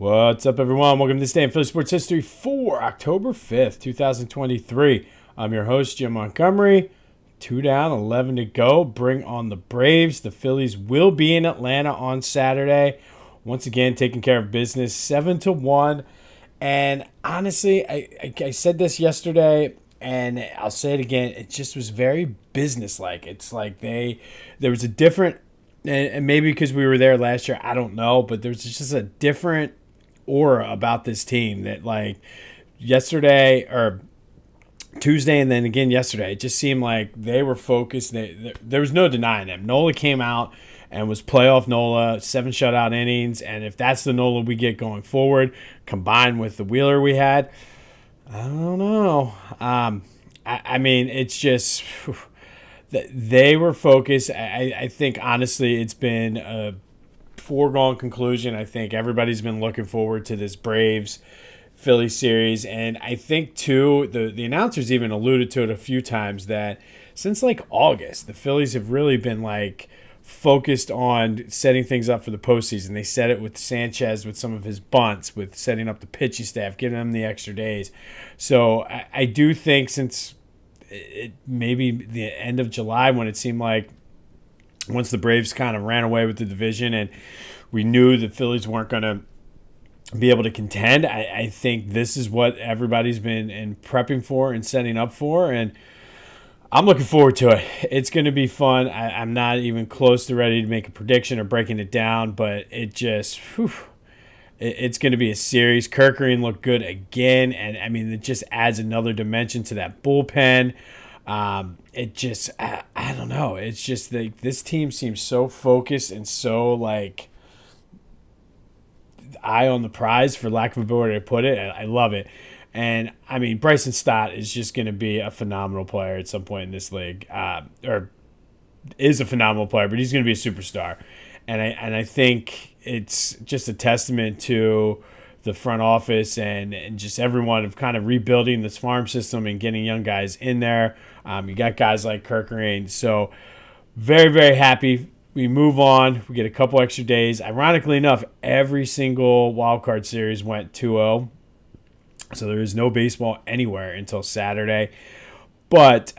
What's up, everyone? Welcome to this day in Philly sports history for October 5th, 2023. I'm your host, Jim Montgomery. 2 down, 11 to go. Bring on the Braves. The Phillies will be in Atlanta on Saturday. Once again, taking care of business, 7-1. And honestly, I said this yesterday, and I'll say it again. It just was very businesslike. It's like there was a different, and maybe because we were there last year, I don't know, but there was just a different aura about this team that, like, yesterday or Tuesday and then again yesterday, it just seemed like they were focused. There was no denying them. Nola came out and was playoff Nola, 7 shutout innings, and if that's the Nola we get going forward, combined with the Wheeler we had, I don't know. I mean, it's just they were focused. I think, honestly, it's been a foregone conclusion. I think everybody's been looking forward to this Braves Philly series, and I think too the announcers even alluded to it a few times that since like August, the Phillies have really been like focused on setting things up for the postseason. They said it with Sanchez, with some of his bunts, with setting up the pitching staff, giving them the extra days. So I do think since it maybe the end of July, when it seemed like once the Braves kind of ran away with the division and we knew the Phillies weren't going to be able to contend, I think this is what everybody's been prepping for and setting up for, and I'm looking forward to it. It's going to be fun. I'm not even close to ready to make a prediction or breaking it down, but it just, it's going to be a series. Kerkering looked good again, and I mean, it just adds another dimension to that bullpen. It just, I don't know. It's just like this team seems so focused and so like eye on the prize, for lack of a better way to put it. I love it. And I mean, Bryson Stott is just going to be a phenomenal player at some point in this league, or is a phenomenal player, but he's going to be a superstar. And I think it's just a testament to the front office and just everyone of kind of rebuilding this farm system and getting young guys in there. You got guys like Kerkering. So very, very happy. We move on. We get a couple extra days. Ironically enough, every single wild card series went 2-0. So there is no baseball anywhere until Saturday. But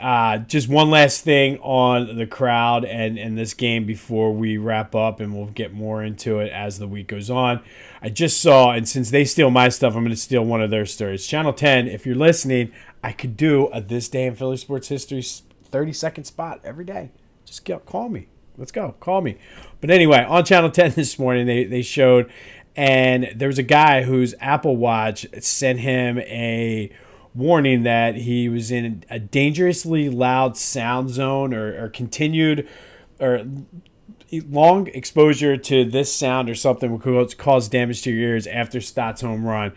just one last thing on the crowd and this game before we wrap up, and we'll get more into it as the week goes on. I just saw, and since they steal my stuff, I'm going to steal one of their stories. Channel 10, if you're listening, I could do a This Day in Philly Sports History 30-second spot every day. Just call me. Let's go. Call me. But anyway, on Channel 10 this morning, they showed, and there was a guy whose Apple Watch sent him a warning that he was in a dangerously loud sound zone or continued or long exposure to this sound or something would cause damage to your ears after Stott's home run.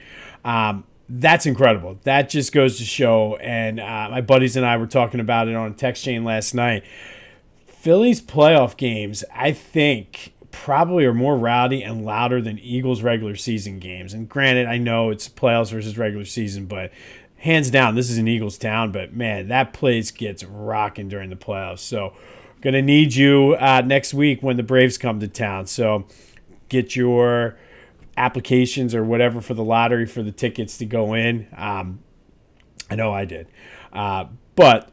That's incredible. That just goes to show, and my buddies and I were talking about it on a text chain last night. Phillies playoff games, I think, probably are more rowdy and louder than Eagles regular season games. And granted, I know it's playoffs versus regular season, but hands down, this is an Eagles town. But, man, that place gets rocking during the playoffs. So, going to need you next week when the Braves come to town. So, get your applications or whatever for the lottery for the tickets to go in. I know I did. But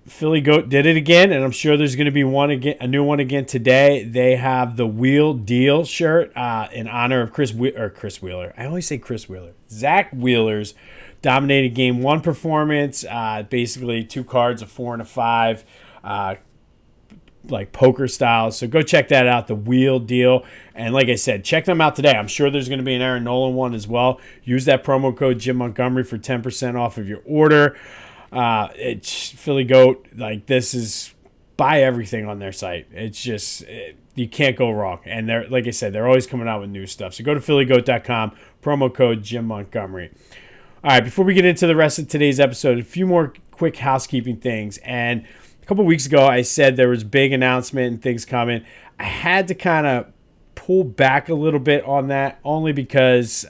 Philly Goat did it again, and I'm sure there's going to be a new one again today. They have the Wheel Deal shirt in honor of Chris Wheeler. I always say Chris Wheeler. Zach Wheeler's dominated Game 1 performance. Basically 2 cards, a 4 and a 5, like poker style. So go check that out, the Wheel Deal. And like I said, check them out today. I'm sure there's going to be an Aaron Nolan one as well. Use that promo code Jim Montgomery for 10% off of your order. It's Philly Goat. Like, this is, buy everything on their site. It's just, you can't go wrong. And they're, like I said, they're always coming out with new stuff. So go to phillygoat.com, promo code Jim Montgomery. All right, before we get into the rest of today's episode, a few more quick housekeeping things. And a couple weeks ago, I said there was big announcement and things coming. I had to kind of pull back a little bit on that, only because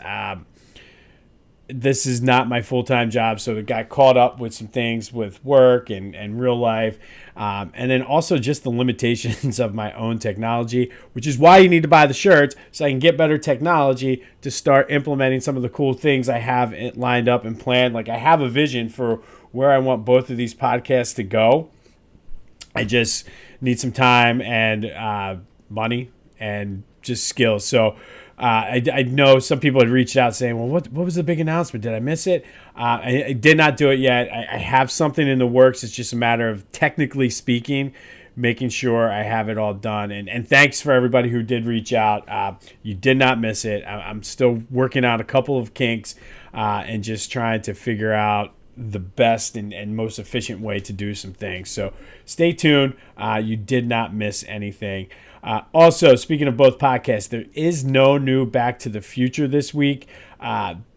this is not my full-time job, so it got caught up with some things with work and real life, and then also just the limitations of my own technology, which is why you need to buy the shirts so I can get better technology to start implementing some of the cool things I have lined up and planned. Like, I have a vision for where I want both of these podcasts to go. I just need some time and money and just skills. So I know some people had reached out saying, well, what was the big announcement? Did I miss it? I did not do it yet. I have something in the works. It's just a matter of, technically speaking, making sure I have it all done. And thanks for everybody who did reach out. You did not miss it. I'm still working out a couple of kinks and just trying to figure out the best and most efficient way to do some things. So stay tuned. You did not miss anything. Also, speaking of both podcasts, there is no new Back to the Future this week,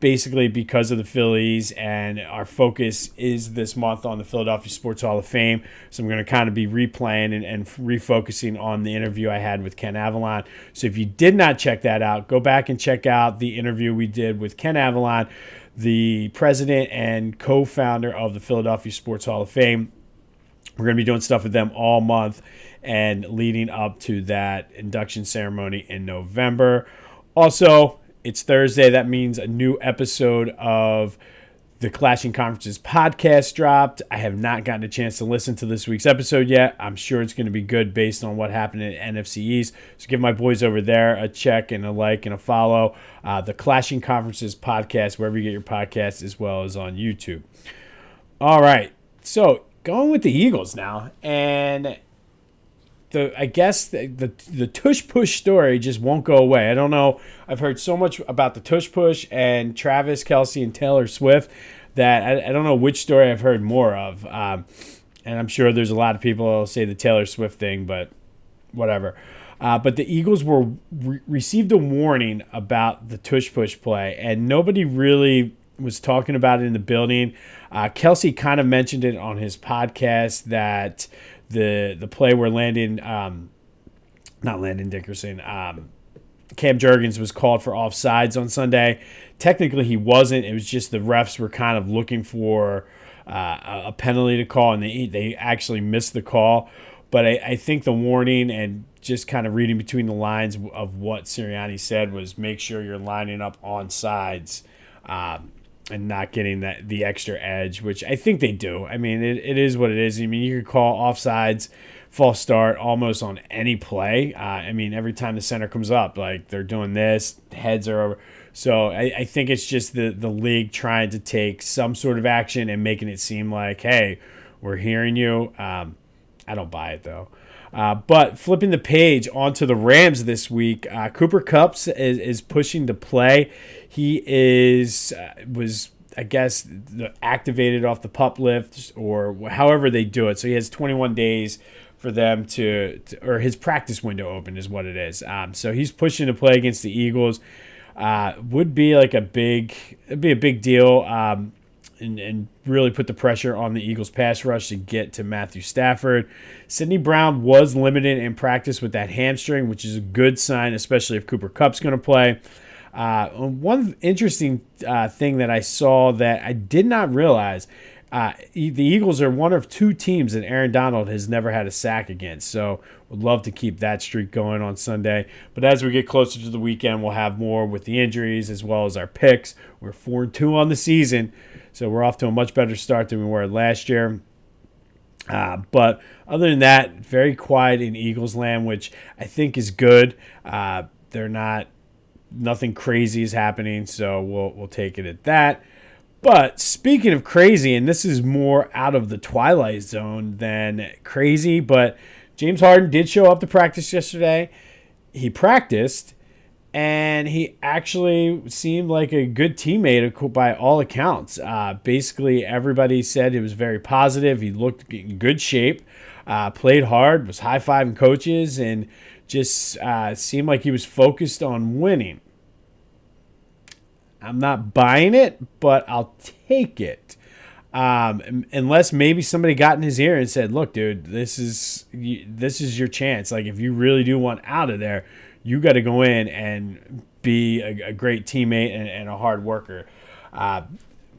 basically because of the Phillies, and our focus is this month on the Philadelphia Sports Hall of Fame. So I'm going to kind of be replaying and refocusing on the interview I had with Ken Avalon. So if you did not check that out, go back and check out the interview we did with Ken Avalon, the president and co-founder of the Philadelphia Sports Hall of Fame. We're going to be doing stuff with them all month and leading up to that induction ceremony in November. Also, it's Thursday. That means a new episode of the Clashing Conferences podcast dropped. I have not gotten a chance to listen to this week's episode yet. I'm sure it's going to be good based on what happened at NFC East. So give my boys over there a check and a like and a follow. The Clashing Conferences podcast, wherever you get your podcasts, as well as on YouTube. All right. So going with the Eagles now. And I guess the Tush Push story just won't go away. I don't know. I've heard so much about the Tush Push and Travis Kelce and Taylor Swift that I don't know which story I've heard more of. And I'm sure there's a lot of people who will say the Taylor Swift thing, but whatever. But the Eagles received a warning about the Tush Push play, and nobody really was talking about it in the building. Kelce kind of mentioned it on his podcast that the play where Cam Jurgens was called for offsides on Sunday. Technically, he wasn't. It was just the refs were kind of looking for a penalty to call, and they actually missed the call. But I think the warning and just kind of reading between the lines of what Sirianni said was make sure you're lining up on sides and not getting the extra edge, which I think they do. I mean, it is what it is. I mean, you could call offsides, false start almost on any play. I mean, every time the center comes up, like they're doing this, heads are over. So I think it's just the league trying to take some sort of action and making it seem like, hey, we're hearing you. I don't buy it, though. But flipping the page onto the Rams this week, Cooper Kupp is pushing to play. He was I guess activated off the pup lift or however they do it. So he has 21 days for them to or his practice window open is what it is. So he's pushing to play against the Eagles. Would be like a big deal. And really put the pressure on the Eagles pass rush to get to Matthew Stafford. Sidney Brown was limited in practice with that hamstring, which is a good sign, especially if Cooper Kupp's going to play. One interesting thing that I saw that I did not realize, the Eagles are one of two teams that Aaron Donald has never had a sack against. So would love to keep that streak going on Sunday. But as we get closer to the weekend, we'll have more with the injuries as well as our picks. We're 4-2 on the season. So we're off to a much better start than we were last year. But other than that, very quiet in Eagles land, which I think is good. Nothing crazy is happening, so we'll take it at that. But speaking of crazy, and this is more out of the twilight zone than crazy, but James Harden did show up to practice yesterday. He practiced, and he actually seemed like a good teammate by all accounts. Basically, everybody said it was very positive. He looked in good shape, played hard, was high-fiving coaches, and just seemed like he was focused on winning. I'm not buying it, but I'll take it. Unless maybe somebody got in his ear and said, look, dude, this is your chance. Like, if you really do want out of there, you got to go in and be a great teammate and a hard worker.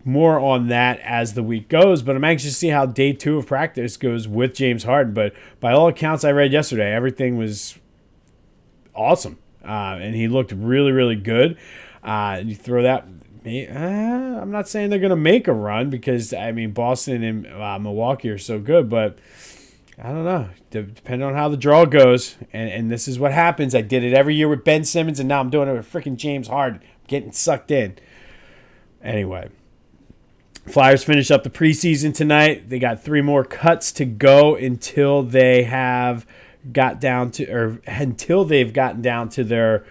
More on that as the week goes, but I'm anxious to see how day 2 of practice goes with James Harden. But by all accounts I read yesterday, everything was awesome, and he looked really, really good. You throw that. I'm not saying they're going to make a run because, I mean, Boston and Milwaukee are so good, but I don't know. Depending on how the draw goes, and this is what happens. I did it every year with Ben Simmons, and now I'm doing it with freaking James Harden. I'm getting sucked in. Anyway. Flyers finish up the preseason tonight. They got 3 more cuts to go until they've gotten down to their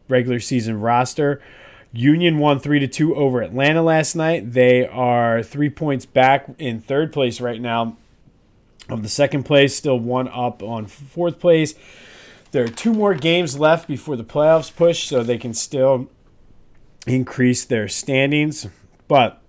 regular season roster. Union won 3-2 over Atlanta last night. They are 3 points back in 3rd place right now of the 2nd place, still 1 up on 4th place. There are 2 more games left before the playoffs push, so they can still increase their standings. But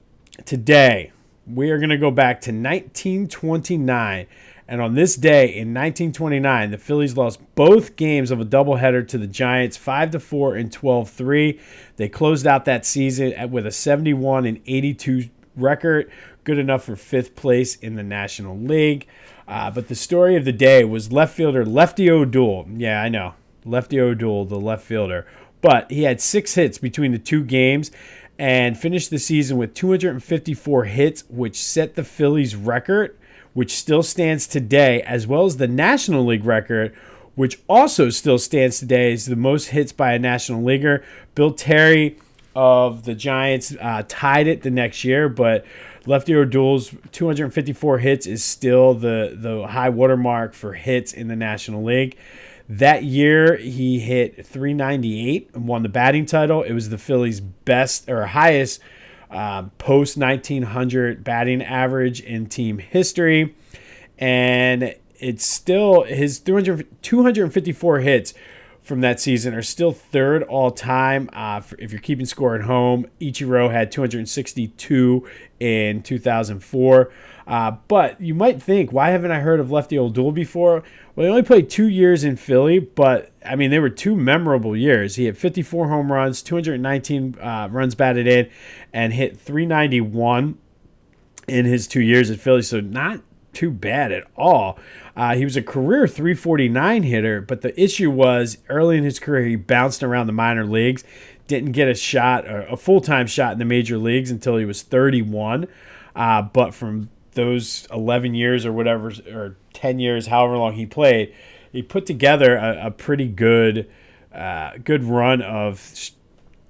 today, we are going to go back to 1929. And on this day in 1929, the Phillies lost both games of a doubleheader to the Giants, 5-4 and 12-3. They closed out that season with a 71-82 record, good enough for 5th place in the National League. But the story of the day was left fielder Lefty O'Doul. Yeah, I know. Lefty O'Doul, the left fielder. But he had 6 hits between the 2 games and finished the season with 254 hits, which set the Phillies record, which still stands today, as well as the National League record, which also still stands today as the most hits by a National Leaguer. Bill Terry of the Giants tied it the next year, but Lefty O'Doul's 254 hits is still the high watermark for hits in the National League. That year, he hit 398 and won the batting title. It was the Phillies' best or highest post-1900 batting average in team history. And it's still his 254 hits from that season are still 3rd all-time. If you're keeping score at home, Ichiro had 262 in 2004. But you might think, why haven't I heard of Lefty O'Doul before? Well, he only played 2 years in Philly, but, I mean, they were 2 memorable years. He had 54 home runs, 219 runs batted in, and hit 391 in his 2 years at Philly, so not too bad at all. He was a career 349 hitter, but the issue was early in his career, he bounced around the minor leagues, didn't get a full-time shot in the major leagues until he was 31. But from those 11 years or whatever, or 10 years, however long he played, he put together a pretty good run of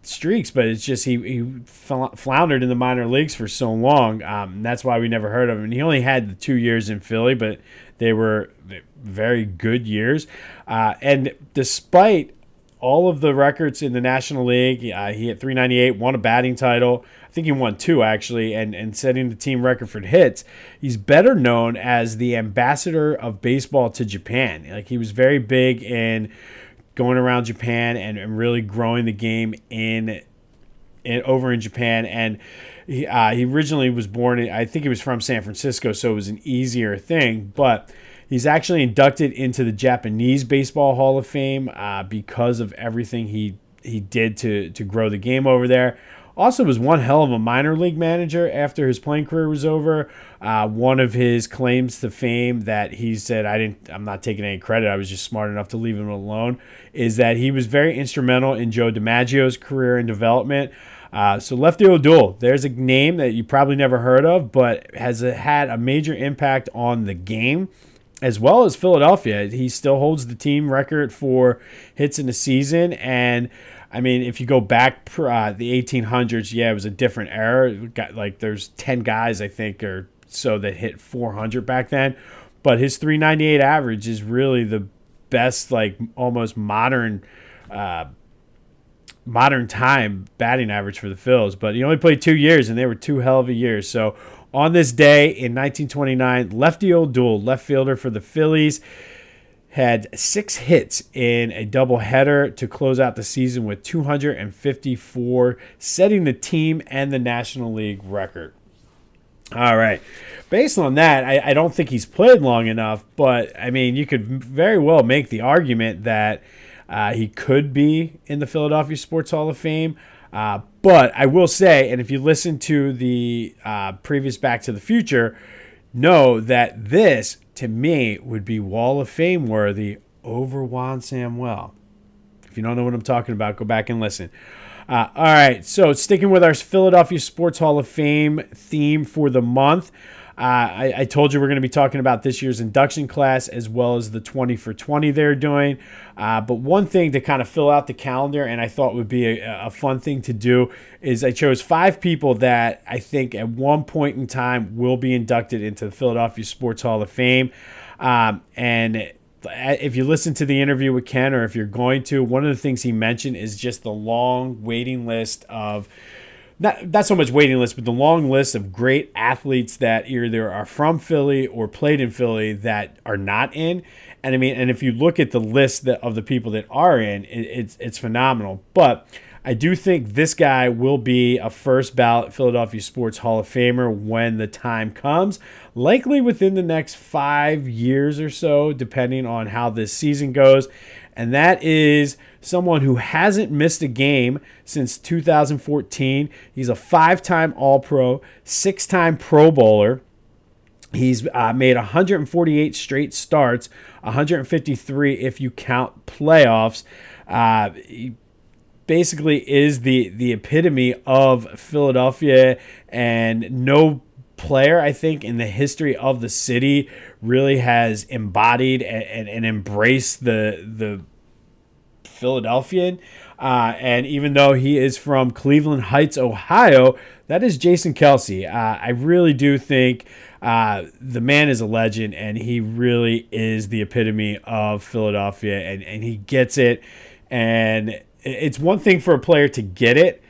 streaks, but it's just he floundered in the minor leagues for so long. That's why we never heard of him. And he only had the 2 years in Philly, but they were very good years. And despite all of the records in the National League, he hit 398, won a batting title. I think he won 2, actually, and setting the team record for hits. He's better known as the ambassador of baseball to Japan. Like, he was very big in going around Japan and really growing the game over in Japan. And he originally was born I think he was from San Francisco, so it was an easier thing. But he's actually inducted into the Japanese Baseball Hall of Fame because of everything he did to grow the game over there. Also was one hell of a minor league manager after his playing career was over. One of his claims to fame that he said, I'm not taking any credit, I was just smart enough to leave him alone, is that he was very instrumental in Joe DiMaggio's career and development. So Lefty O'Doul, there's a name that you probably never heard of, but has had a major impact on the game, as well as Philadelphia. He still holds the team record for hits in a season. And I mean, if you go back the 1800s, yeah, it was a different era. There's 10 guys, I think, or so that hit 400 back then. But his 398 average is really the best, like, almost modern time batting average for the Phils. But he only played 2 years, and they were 2 hell of a years. So on this day in 1929, Lefty O'Doul, left fielder for the Phillies, had 6 hits in a doubleheader to close out the season with 254, setting the team and the National League record. All right. Based on that, I don't think he's played long enough, but, I mean, you could very well make the argument that he could be in the Philadelphia Sports Hall of Fame. But I will say, and if you listen to the previous Back to the Future, know that this, to me, would be Wall of Fame worthy over Juan Samuel. If you don't know what I'm talking about, go back and listen. All right, so sticking with our Philadelphia Sports Hall of Fame theme for the month, I told you we're going to be talking about this year's induction class as well as the 20 for 20 they're doing. But one thing to kind of fill out the calendar, and I thought would be a fun thing to do, is I chose 5 people that I think at one point in time will be inducted into the Philadelphia Sports Hall of Fame. And if you listen to the interview with Ken, or if you're going to, one of the things he mentioned is just the long waiting list of, not so much waiting list, but the long list of great athletes that either are from Philly or played in Philly that are not in. And I mean, and if you look at the list of the people that are in, it's phenomenal. But I do think this guy will be a first ballot Philadelphia Sports Hall of Famer when the time comes, likely within the next 5 years or so, depending on how this season goes. And that is someone who hasn't missed a game since 2014. He's a 5-time All-Pro, 6-time Pro Bowler. He's made 148 straight starts, 153 if you count playoffs. He basically is the epitome of Philadelphia, and no player, I think, in the history of the city really has embodied and embraced the Philadelphian. And even though he is from Cleveland Heights, Ohio, that is Jason Kelce. I really do think the man is a legend, and he really is the epitome of Philadelphia, and he gets it. And it's one thing for a player to get it,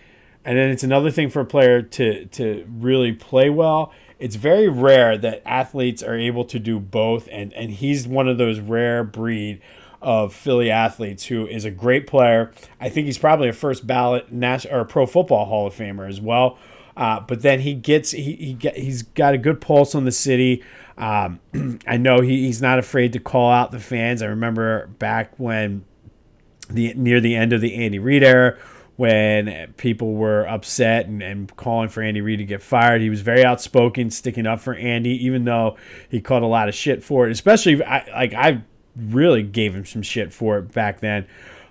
and then it's another thing for a player to really play well. It's very rare that athletes are able to do both, and he's one of those rare breed of Philly athletes who is a great player. I think he's probably a first ballot or Pro Football Hall of Famer as well. But then he's got a good pulse on the city. I know he's not afraid to call out the fans. I remember back when near the end of the Andy Reid era, when people were upset and calling for Andy Reid to get fired. He was very outspoken, sticking up for Andy, even though he caught a lot of shit for it. Especially, I really gave him some shit for it back then.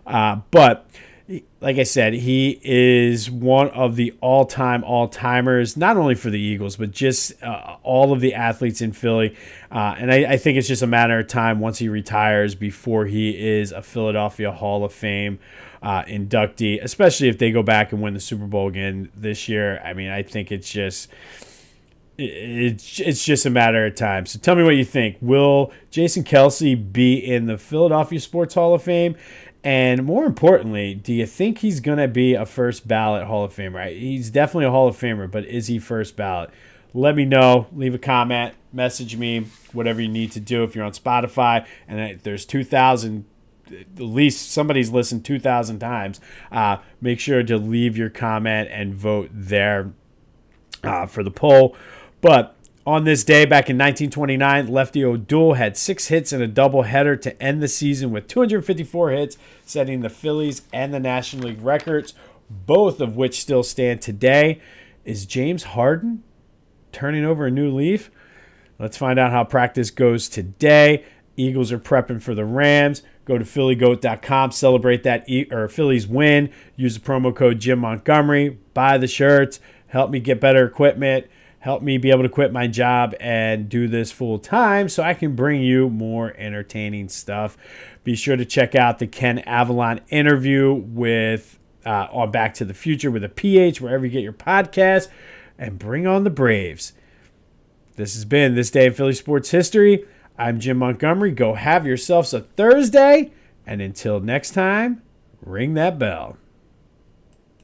But like I said, he is one of the all-timers, not only for the Eagles, but just all of the athletes in Philly. And I think it's just a matter of time once he retires before he is a Philadelphia Hall of Fame inductee, especially if they go back and win the Super Bowl again this year. I mean, I think it's just a matter of time. So tell me what you think. Will Jason Kelce be in the Philadelphia Sports Hall of Fame? And more importantly, do you think he's going to be a first ballot Hall of Famer? He's definitely a Hall of Famer, but is he first ballot? Let me know. Leave a comment. Message me. Whatever you need to do if you're on Spotify. And there's 2,000, at least somebody's listened 2,000 times. Make sure to leave your comment and vote there for the poll. But on this day, back in 1929, Lefty O'Doul had 6 hits and a doubleheader to end the season with 254 hits, setting the Phillies and the National League records, both of which still stand today. Is James Harden turning over a new leaf? Let's find out how practice goes today. Eagles are prepping for the Rams. Go to phillygoat.com, celebrate that Phillies win. Use the promo code Jim Montgomery. Buy the shirts. Help me get better equipment. Help me be able to quit my job and do this full time so I can bring you more entertaining stuff. Be sure to check out the Ken Avalon interview with on Back to the Future with a PH, wherever you get your podcast, and bring on the Braves. This has been This Day in Philly Sports History. I'm Jim Montgomery. Go have yourselves a Thursday, and until next time, ring that bell.